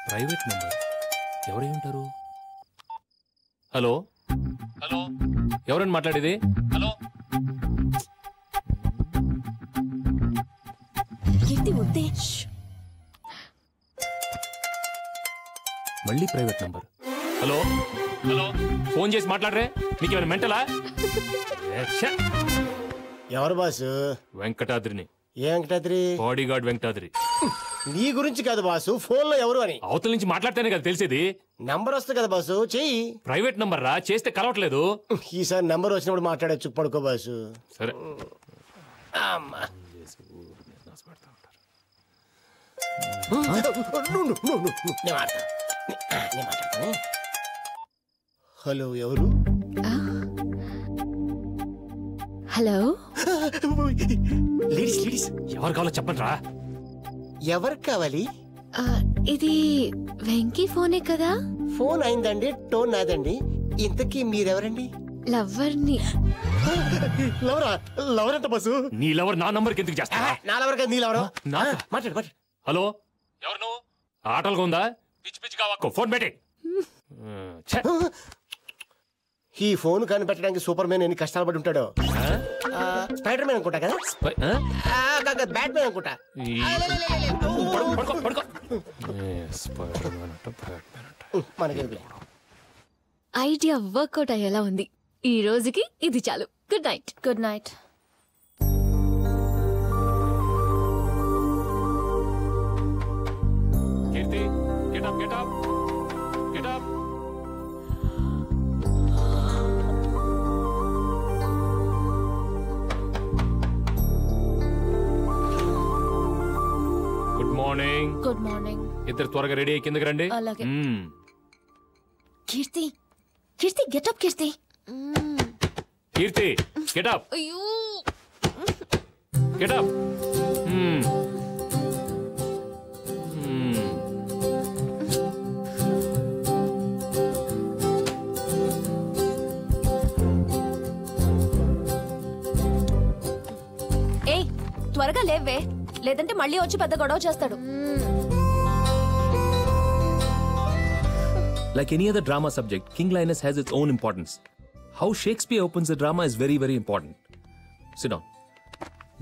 Private number ఎవరై ఉంటారు? Hello hello, ఎవరండి మాట్లాడేది? హలో, మళ్ళీ private number. Hello hello, phone చేసి మాట్లాడరే, మీకు ఏమైనా మెంటలా? ఎవరు బాసు? వెంకటాద్రిని. ఏ వెంకటాద్రి? Body guard Venkatadri. నీ గురించి కాదు బాసు, ఫోన్ లో ఎవరు అని. అవతల నుంచి మాట్లాడితేనే కదా తెలిసేది. నంబర్ వస్తుంది కదా బాసు, చెయ్యి. ప్రైవేట్ నంబర్ రా, చేస్తే కలవట్లేదు. ఈసారి నంబర్ వచ్చినప్పుడు మాట్లాడచ్చు, పడుకో బాసు. సరే. హలో, ఎవరు? Hello, ladies ladies. ఎవరు కావాలో చెప్పండి రా. ఎవరు కావాలి? ఇది వెంకీ ఫోనే కదా? ఫోన్ అయిందండి, టోన్ నాదండి. ఇంతకీ మీరెవరండి? లవ్వర్ని. లవరా? లవర్ అంట బాసు. నీ లవర్ నా నంబర్కి ఎందుకు చేస్తా? నా లవర్ కదా, నీ లవరా? మాట్లాడు మాట్లాడు. హలో, ఎవరు నువ్వు? ఆటలుగా ఉందా? పిచ్చి పిచ్చి కావాకు, ఫోన్ పెట్టే. ఈ ఫోన్ కనిపెట్టడానికి సూపర్ మ్యాన్ ఎన్ని కష్టాలు పడి ఉంటాడో. స్పైడర్ మ్యాన్ అనుకుంటా కదా, బ్యాట్ మ్యాన్ అనుకుంటా. ఐడియా వర్కౌట్ అయ్యేలా ఉంది. ఈ రోజుకి ఇది చాలు. Good night. Good night. Keerthi, get up, get up, get up. Good morning. Good morning. ఇద్దరు త్వరగా రెడీ అయ్యి కిందకి రండి. అలాగే. కీర్తి, కీర్తి గెటప్. కీర్తి, కీర్తి గెటప్. అయ్యో, గెటప్. ఏయ్, త్వరగా లేవే, లేదంటే మళ్ళీ వచ్చి పెద్ద గొడవ చేస్తాడు. Like any other drama subject, King Linus has its own importance. How Shakespeare opens the drama is very, very important. Sit down.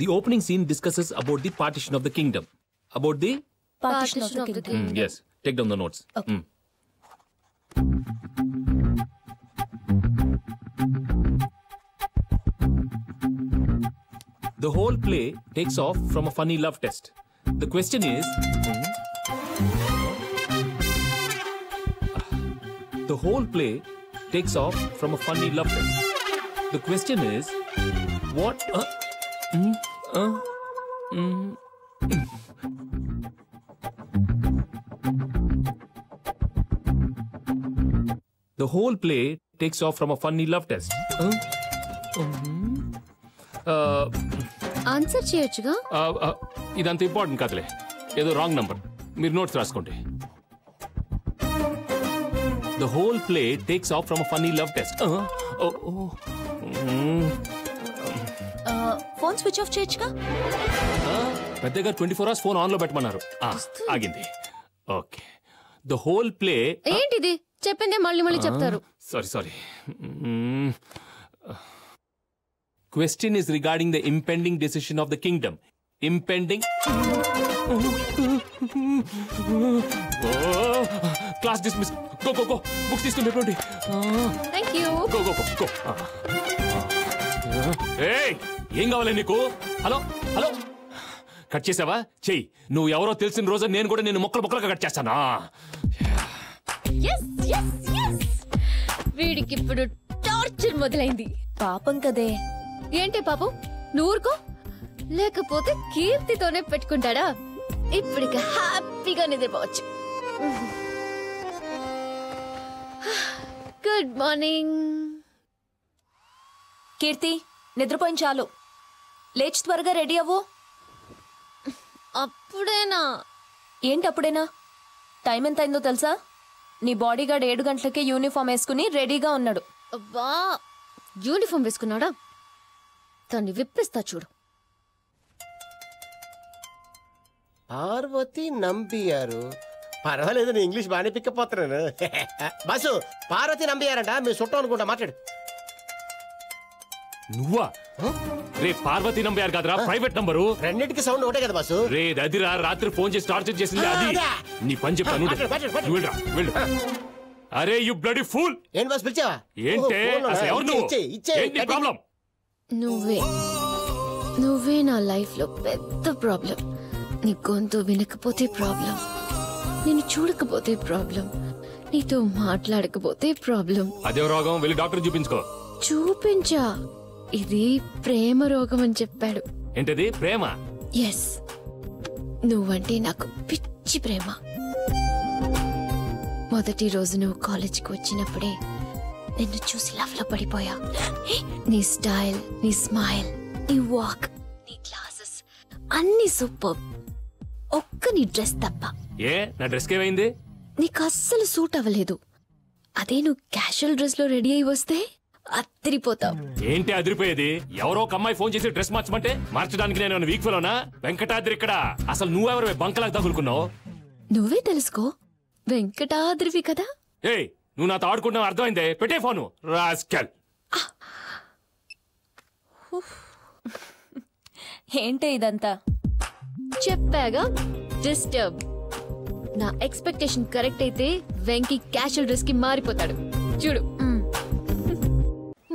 The opening scene discusses about the partition of the kingdom. About the partition of the kingdom. Yes. Take down the notes. Okay. The whole play takes off from a funny love test. The question is... The whole play takes off from a funny love test. The question is, what? The whole play takes off from a funny love test. Answer చేయొచ్చుగా. ఇదంత important కాదులే, ఏదో wrong number. మీరు notes రాసుకోండి. The whole play takes off from a funny love test. Phone switch off చేయొచ్చుగా. పెద్దగా 24 hours phone on లో పెట్టమన్నారు. ఆగింది. ఓకే. The whole play. ఏంటిది చెప్పిందే మళ్ళీ మళ్ళీ చెప్తారు. Sorry. Question is regarding the impending decision of the kingdom. Impending. Class dismiss. Go. Books తీసుకుని పెట్టుకోండి. Thank you. Go. Hey, ఏం కావాలి నీకు? హలో. కట్ చేసావా? చెయ్యి. నువ్వు ఎవరో తెలిసిన రోజు నేను కూడా నేను మొక్కలుగా కట్ చేస్తానా? Yes. వీడికి ఇప్పుడు టార్చర్ మొదలైంది. పాపం కదే. ఏంటి పాపం? నూరుకో, లేకపోతే కీర్తితోనే పెట్టుకుంటాడా? ఇప్పటికి హ్యాపీగా నిద్రపోవచ్చు. Good morning. కీర్తి, నిద్రపోయిన చాలు, లేచి త్వరగా రెడీ అవ్వు. అప్పుడేనా? ఏంటి అప్పుడేనా? టైం ఎంత అయిందో తెలుసా? నీ బాడీగార్డ్ 7 గంటలకే యూనిఫామ్ వేసుకుని రెడీగా ఉన్నాడు. అబ్బా, యూనిఫామ్ వేసుకున్నాడా? దాన్ని విప్పిస్తా చూడు. పార్వతి నంబియారు, పర్వాలేదు, నేను ఇంగ్లీష్ బాగానే పికప్ అవుతున్నాను. బస్సు పార్వతి నంబియారంట, మీ చుట్టం అనుకుంటా, మాట్లాడు. నువ్వా? రే పార్వతి నంబర్ కాదురా, ప్రైవేట్ నంబరు. రెండింటికి సౌండ్ ఒకటే కదా బస్సు. రే అదిరా, రాత్రి ఫోన్ చేసి టార్చర్ చేసింది అది. నీ పని చెప్తాను, వెళ్ళు. అరే యు బ్లడీ ఫూల్. ఏంటి బస్ పిలిచావా? ఏంటే అసలు ఎవరు నువ్వు? ఏంటి ప్రాబ్లం? నువ్వే నా లైఫ్ లో పెద్ద ప్రాబ్లం. నీ గొంతు వినకపోతే ప్రాబ్లం, నేను చూడకపోతే ప్రాబ్లం, నీతో మాట్లాడకపోతే ప్రాబ్లం. అదే రోగం, వెళ్ళి డాక్టర్ చూపించుకో. చూపించా, ఇది ప్రేమ రోగం అని చెప్పాడు. ఏంటది ప్రేమ? ఎస్, నువ్వంటే నాకు పిచ్చి ప్రేమ. మొదటి రోజు నువ్వు కాలేజీకి వచ్చినప్పుడే నిన్ను చూసి లవ్ లో పడిపోయా. నీ స్టైల్, నీ స్మైల్, నీ వాక్, నీ క్లాసెస్ అన్ని సూపర్. ఒక్క నీ డ్రెస్ తప్ప. ఏ నా డ్రెస్ కేమైంది? నీకు అస్సలు సూట్ అవ్వలేదు. అదే నువ్వు క్యాషువల్ డ్రెస్ లో రెడీ అయి వస్తే అదిరిపోతావు. ఏంటి అదిరిపోయేది? ఎవరో ఒక అమ్మాయి ఫోన్ చేసి డ్రెస్ మార్చమంటే మార్చడానికి నేను వీక్ ఫెలోనా? వెంకటాద్రి ఇక్కడ. అసలు నువ్వెవరు బంకలాగా తగులుకున్నావు? నువ్వే తెలుసుకో, వెంకటాద్రివి కదా. ఏయ్, నువ్వు నాతో ఆడుకుంటున్నావు, అర్థమైందే? పెట్టే ఫోను రాస్కల్. ఏంటే ఇదంతా? చెప్పాగా, డిస్టర్బ్. నా ఎక్స్పెక్టేషన్ కరెక్ట్ అయితే వెంకీ క్యాషువల్ డ్రెస్ కి మారిపోతాడు. చూడు.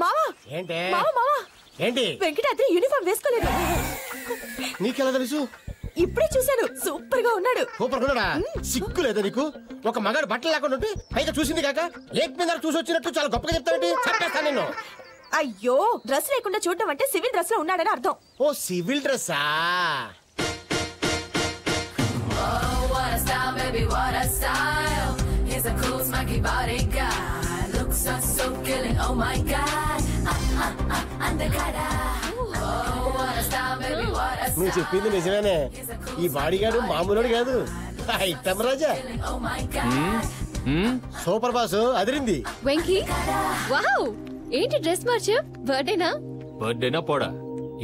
మావా ఏంటి మావా ఏంటి? వెంకటాద్రి యూనిఫామ్ వేసుకోలేదు. నీకెలా తెలుసు? ఇప్పుడే చూశాను, సూపర్ గా ఉన్నాడు. సూపర్ ఉన్నాడా? సిగ్గు లేదా నీకు? ఒక మగాడు బట్టలు లేకుండా ఉంటే పైగా చూసింది కాక లేక్ మీద చూసి వచ్చినట్టు చాలా గొప్పగా చెప్తావేంటి? చంపేస్తాను నిన్ను. అయ్యో, డ్రెస్ లేకుండా చూడడం అంటే సివిల్ డ్రెస్ లో ఉన్నాడని అర్థం. ఓ సివిల్ డ్రెస్సా? నువ్వు చెప్పింది నిజమేనే. ఈ బాడీగాడు మామూలుడు కాదు, ఐటమ్ రాజా. సూపర్ బాసు, అదిరింది. వెంకీ, వావ్, ఏంటి డ్రెస్ మార్చా? బర్త్డేనా? బర్త్డేనా పోడా,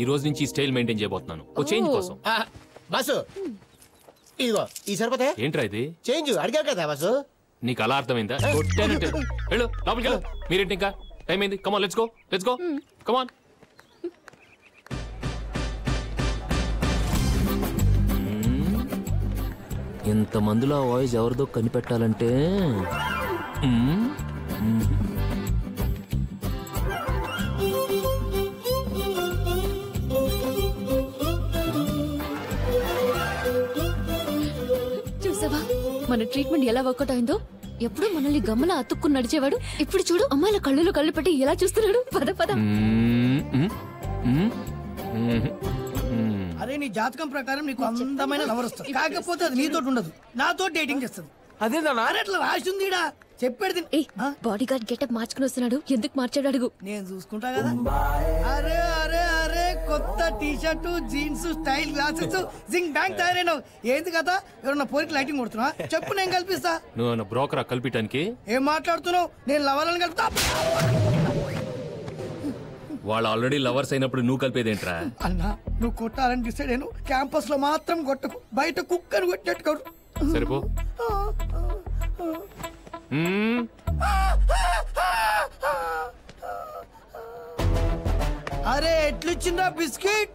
ఈ రోజు నుంచి ఈ స్టైల్ మెయింటైన్ చేయబోతున్నాను. ఓ చేంజ్ కోసం. బాసు ఇదిగో ఈ సరిపోతే. ఏంట్రా ఇది? చేంజ్ అడిగారు కదా బాసు. నీకు అలా అర్థమైందా? కొట్టానంటే వెళ్ళు, లోపలికి వెళ్ళు. మీరేంటి ఇంకా? టైం అయింది. కమాన్, లెట్స్ గో కమాన్. ఇంత మందిలో వాయిస్ ఎవరిదో కనిపెట్టాలంటే చూసావా మన ట్రీట్మెంట్ ఎలా వర్కౌట్ అయిందో? ఎప్పుడు మనల్ని గమ్మలా అతుక్కుని నడిచేవాడు, ఇప్పుడు చూడు అమ్మాయిల కళ్ళలో కళ్ళు పెట్టి ఎలా చూస్తున్నాడు. పద పద. అరే నీ జాతకం ప్రకారం నీకు అందమైన లవర్ వస్తుంది, కాకపోతే అది నీతో ఉండదు, నాతో డేటింగ్ చేస్తుంది. అదే అట్లా రాసి ఉందిడా, చెప్పేది. బాడీ గార్డ్ గెటప్ మార్చుకుని వస్తున్నాడు, ఎందుకు మార్చాడు అడుగు. నేను చూసుకుంటా కదా. అరే అరే అరే, కొత్త T shirt, jeans, style glasses, జింగ్ బ్యాంక్ తయారైనావు. ఏంది కదా, ఎవరన్నా పోరికి లైటింగ్ కొడుతున్నా? చెప్పు, నేను కల్పిస్తా. నువ్వు బ్రోకరా కల్పించడానికి? ఏం మాట్లాడుతున్నావు? నేను లవర్లను కలుపుతా. వాళ్ళు ఆల్రెడీ లవర్స్ అయినప్పుడు నువ్వు కలిపేదేంట్రా? అన్నా, నువ్వు కొట్టాలని డిసైడ్ అయ్యాను. క్యాంపస్ లో మాత్రం కొట్టకు, బయట కుక్కను కొట్టినట్టు. సరిపో. అరే ఎట్లొచ్చిందా బిస్కెట్?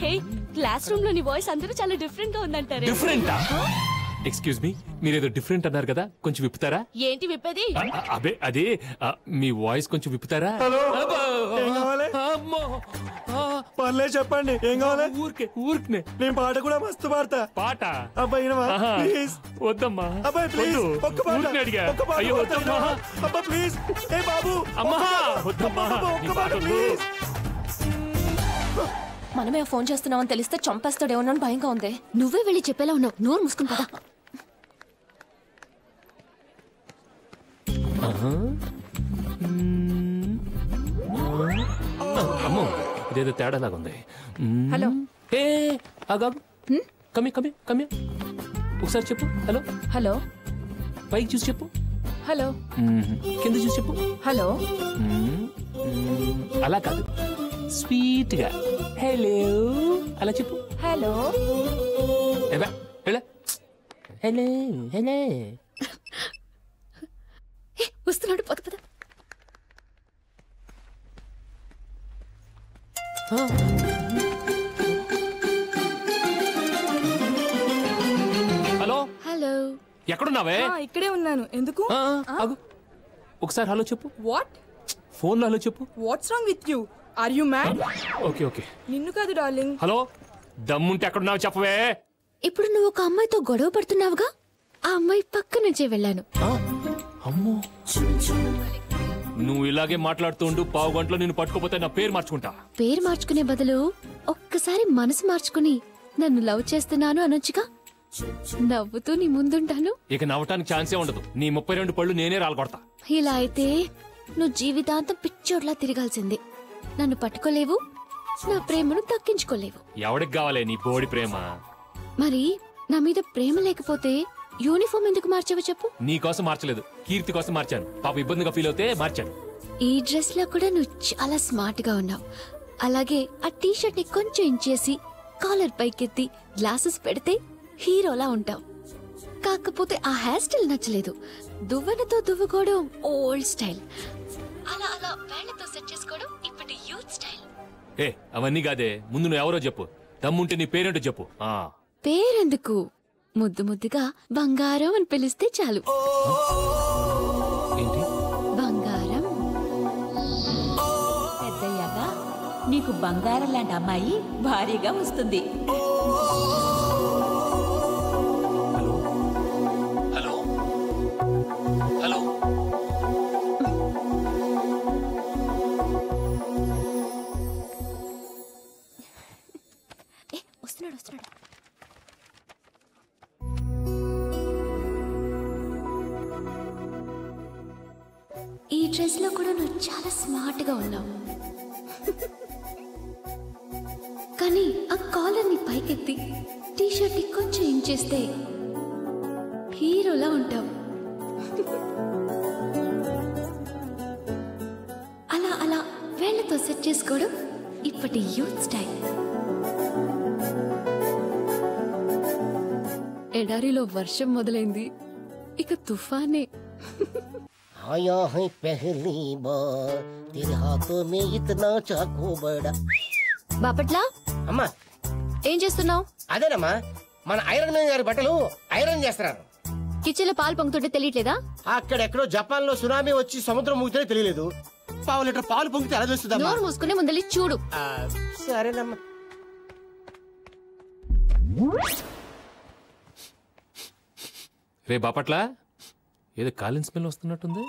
హే, క్లాస్ రూమ్ లోని వాయిస్ అందరూ చాలా డిఫరెంట్ గా ఉందంటారే. డిఫరెంటా? ఎక్స్క్యూజ్ మీ, మీరేదో డిఫరెంట్ అన్నారు కదా, కొంచెం విప్పుతారా? ఏంటి విప్పేది? అదే అదే మీ వాయిస్ కొంచెం విప్పుతారా? పర్లేదు చెప్పండి, ఏం కావాలి? ఊరికే నేను పాట కూడా మస్తు పాడతా. పాట? అబ్బాయి ప్లీజ్. వద్దమ్మా అబ్బాయి ప్లీజ్, ఒక్క పాట. అడిగా. ఒక్క పాట. అయ్యో వద్దమ్మా. అబ్బా ప్లీజ్. ఏ బాబు, అమ్మా వద్దమ్మా. ఒక్క పాట ప్లీజ్. మనమే ఫోన్ చేస్తున్నామని తెలిస్తే చంపేస్తాడేమో అని భయంగా ఉంది. నువ్వే వెళ్ళి చెప్పేలా ఉన్నావు, నోరు మూసుకుని పద. అమ్మో, ఇదేదో తేడాలాగా ఉంది. హలో. ఏ ఆగాగు. కమి కమి కమి, ఒకసారి చెప్పు. Hello hello. పైకి చూసి చెప్పు. హలో. కింద చూసి చెప్పు. హలో. అలా కాదు, స్వీట్ గా హలో అలా చెప్పు. Hello hello hello hello. వస్తున్నాడు, పద పద. Hello hello. ఎక్కడున్నావే? ఇక్కడే ఉన్నాను. ఎందుకు? ఆగు, ఒకసారి హలో చెప్పు. వాట్? ఫోన్లో హలో చెప్పు. What's wrong with you? Are you mad? Okay okay. నిన్ను కాదు డార్లింగ్. హలో, దమ్ముంటే ఎక్కడున్నావు చెప్పవే. ఇప్పుడు నువ్వు ఒక అమ్మాయితో గొడవ పడుతున్నావుగా, ఆ అమ్మాయి పక్క నుంచే వెళ్ళాను. అమ్మో, నువ్వు ఇలాగే మాట్లాడుతుండు, పావు గంటలో నిన్ను పట్టుకోపోతే నా పేరు మార్చుకుంటా. పేరు మార్చుకునే బదులు ఒక్కసారి మనసు మార్చుకుని నన్ను లవ్ చేస్తున్నాను అనొచ్చుగా. నవ్వుతూ నీ ముందుంటాను. ఇక నవ్వటానికి ఛాన్సే ఉండదు. నీ 32 పళ్ళు నేనే రాలగొడతా. ఇలా అయితే నువ్వు జీవితాంతం పిచ్చోడ్లా తిరగాల్సిందే. నన్ను పట్టుకోలేవు, నా ప్రేమను దక్కించుకోలేవు. ఎవడికి కావాలే నీ బోడి ప్రేమ? మరి నా మీద ప్రేమ లేకపోతే యూనిఫామ్ ఎందుకు మార్చావో చెప్పు. నీ కోసం మార్చలేదు, కీర్తి కోసం మార్చాను. పాప ఇబ్బందిగా ఫీల్ అవుతే మార్చాను. ఈ డ్రెస్ లో కూడా నువ్వు చాలా స్మార్ట్ గా ఉన్నావు. అలాగే ఆ టీ షర్ట్ ని కొంచెం ఇంచేసి కాలర్ పైకెత్తి గ్లాసెస్ పెడితే హీరోలా ఉంటావు. కాకపోతే ఆ హెయిర్ స్టైల్ నచ్చలేదు. దువ్వెనతో దువ్వుకోవడం ఓల్డ్ స్టైల్. అలా అలా వేళ్లతో సెట్ చేసుకోవడం ఇప్పటి యూత్ స్టైల్. ఏ అవన్నీ కాదే, ముందు నువ్వు ఎవరో చెప్పు. దమ్ముంటే నీ పేరేంటో చెప్పు. పేరెందుకు, ముద్దు ముద్దుగా బంగారం అని పిలిస్తే చాలు. ఏంటి బంగారం? పెద్దయ్యాక నీకు బంగారం లాంటి అమ్మాయి భారీగా వస్తుంది. Hello hello. వస్తున్నాడు వస్తున్నాడు. ఈ డ్రెస్ లో కూడా నువ్వు చాలా స్మార్ట్ గా ఉన్నావు. కానీ ఆ కాలర్ ని పైకెత్తి టీ షర్ట్ ని కొంచెం ఇంచేస్తే హీరోలా ఉంటావు. అలా అలా వేళ్లతో సెట్ చేసుకోవడం ఇప్పటి యూత్ స్టైల్. ఎడారిలో వర్షం మొదలైంది, ఇక తుఫానే. आया है पहली बार तेरे हाथों में इतना चाकू बड़ा. బాపట్లా, అమ్మా ఏం చేస్తున్నావు? అదేనమ్మా, మన ఐరన్ మ్యాన్ గారి బట్టలు ఐరన్ చేస్తున్నారు. కిచెన్ లో పాలు పొంగుతుంటే తెలియట్లేదా? అక్కడెక్కడో జపాన్ లో సునామీ వచ్చి సముద్రం ముగితే తెలియలేదు. 1/2 లీటర్ పాలు పొంగితే ఎలా చూస్తుందమ్మా? నోరు మూసుకునే ముందలి చూడు. సరేనమ్మా. రే బాపట్ల, ఏదో కాలిన్ స్మెల్ వస్తున్నట్టుంది.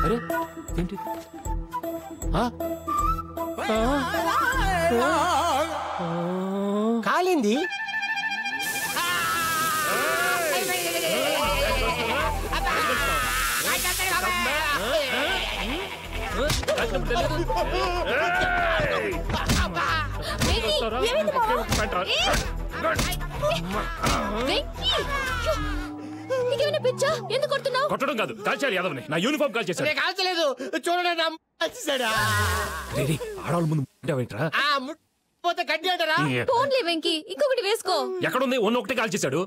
అరే ఏంటి? కాలింది. నీకేమైనా పిచ్చా? ఎందుకు కొడుతున్నావు? కొట్టడం కాదు, కాల్చాడు యాదవ్ని. నా యూనిఫామ్ కాల్ చేశాడు. కాల్చలేదు, చూడండి. ఆడవాళ్ళ ముందు ఉంటావేంట్రా? పోతే కడ్డీ అంటారా? ఫోన్లే వెంకీ, ఇంకొకటి వేసుకో. ఎక్కడుంది? ఒకటే కాల్ చేశాడు.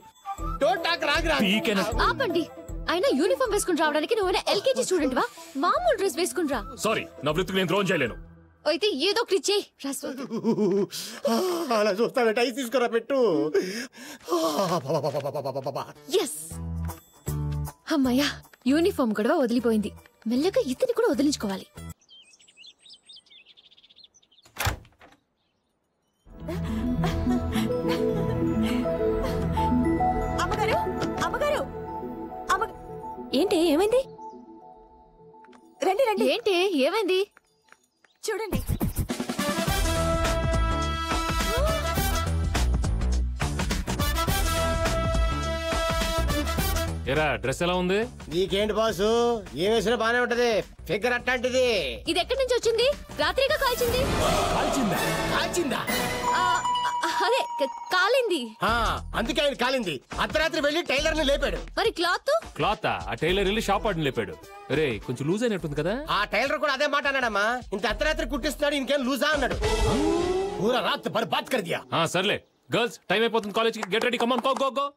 ఆపండి. అయినా యూనిఫామ్ వేసుకుని రావడానికి నువ్వు ఎల్కేజీ స్టూడెంట్ వా? మామూలు డ్రెస్ వేసుకుని రా. సారీ, నా వృత్తికి నేను డ్రోన్ చేయలేను. అయితే ఏదో ఒకటి చెయ్యి. అలా చూస్తాను. టైస్ తీసుకురా, పెట్టు. ఎస్, అమ్మయ్యా, యూనిఫామ్ గొడవ వదిలిపోయింది. మెల్లగా ఇతని కూడా వదిలించుకోవాలి. అమ్మగారు, అమ్మగారు, ఏంటి, ఏమైంది? రండి రండి. ఏంటి, ఏమైంది? చూడండి. ఏరా, డ్రెస్ ఎలా ఉంది? నీకేంటి బాసు, ఏం వేసినా బానే ఉంటది. ఫిగర్ అట్లాంటిది. ఇది ఎక్కడి నుంచి వచ్చింది? రాత్రిగా కాల్చింది. కాల్చిందా? కాల్చిందా? అదే కాలింది. అందుకే ఆయన కాలింది. అర్ధరాత్రి వెళ్ళి టైలర్ ని లేపాడు. మరి క్లాత్ ఆ టైలర్ వెళ్ళి షాప్ ఆడిని లేపాడు. రే కొంచెం లూజ్ అయినట్టుంది కదా. ఆ టైలర్ కూడా అదే మాట అన్నాడమ్మా. ఇంత అర్ధరాత్రి కుట్టిస్తున్నాడు, ఇంకేం లూజా అన్నాడు. పూరా రాత్ బర్బాద్ కర్ దియా. సర్లే గర్ల్స్, టైం అయిపోతుంది కాలేజ్ కి. Get ready, come on, go go go.